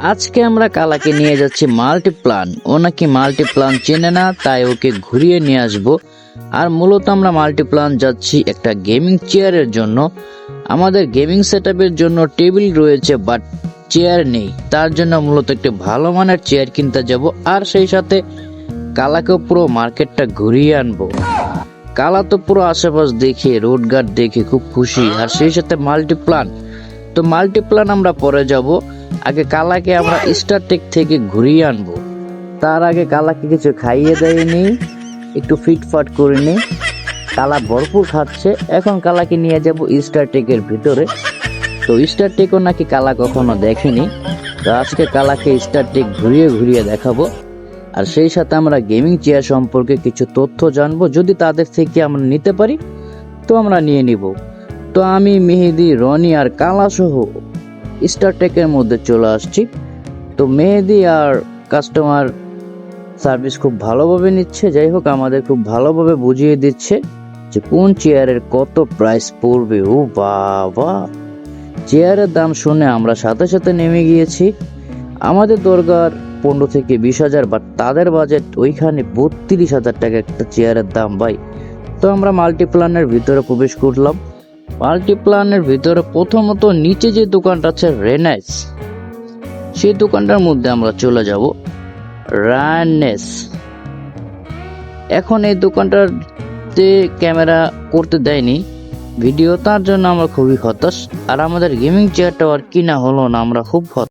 আজকে আমরা কালাকে নিয়ে যাচ্ছি মাল্টিপ্লান। ও নাকি মাল্টিপ্লান চেনে না, তাই ওকে ঘুরিয়ে নিয়ে আসবো। আর মূলত আমরা মাল্টিপ্লান যাচ্ছি একটা গেমিং চেয়ারের জন্য। আমাদের গেমিং সেটআপের জন্য টেবিল রয়েছে, বাট চেয়ার নেই। তার জন্য মূলত একটি ভালো মানের চেয়ার কিনতে যাব, আর সেই সাথে কালাকে পুরো মার্কেটটা ঘুরিয়ে আনবো। কালা তো পুরো আশেপাশ দেখে, রোড গার্ড দেখে খুব খুশি, আর সেই সাথে মাল্টিপ্লান। তো মাল্টিপ্লান আমরা পরে যাব, আগে কালাকে আমরা স্টারটেক থেকে ঘুরিয়ে আনবো। তার আগে কালাকে কিছু খাইয়ে দেয়নি, একটু ফিটফাট করে নি। কালা ভরপুর খাচ্ছে। এখন কালাকে নিয়ে যাব স্টারটেকের ভিতরে। তো স্টারটেকও নাকি কালা কখনো দেখেনি, তো আজকে কালাকে স্টারটেক ঘুরিয়ে ঘুরিয়ে দেখাবো। আর সেই সাথে আমরা গেমিং চেয়ার সম্পর্কে কিছু তথ্য জানবো। যদি তাদের থেকে আমরা নিতে পারি তো আমরা নিয়ে নিব। তো আমি মেহেদি, রনি আর কালা সহ স্টারটেকের মধ্যে চলে আসছি। তো মেহেদি আর কাস্টমার সার্ভিস খুব ভালোভাবে নিচ্ছে। যাই হোক, আমাদের খুব ভালোভাবে বুঝিয়ে দিচ্ছে যে কোন চেয়ারের কত প্রাইস পড়বে। ও বাবা, চেয়ারের দাম শুনে আমরা সাথে সাথে নেমে গিয়েছি। আমাদের দরকার 15 থেকে 20,000, বাট তাদের বাজেট ওইখানে 32,000 টাকা একটা চেয়ারের দাম ভাই। তো আমরা মাল্টিপ্লানের ভিতরে প্রবেশ করলাম। মাল্টিপ্লানের ভিতরে প্রথমত নিচে যে দোকানটা আছে রেনেস, সেই দোকানটার মধ্যে আমরা চলে যাব। রানেস। এখন এই দোকানটাতে ক্যামেরা করতে দেয়নি ভিডিও, তার জন্য আমরা খুবই হতাশ। আর আমাদের গেমিং চেয়ারটাও আর কিনা হলো না, আমরা খুব হতাশ।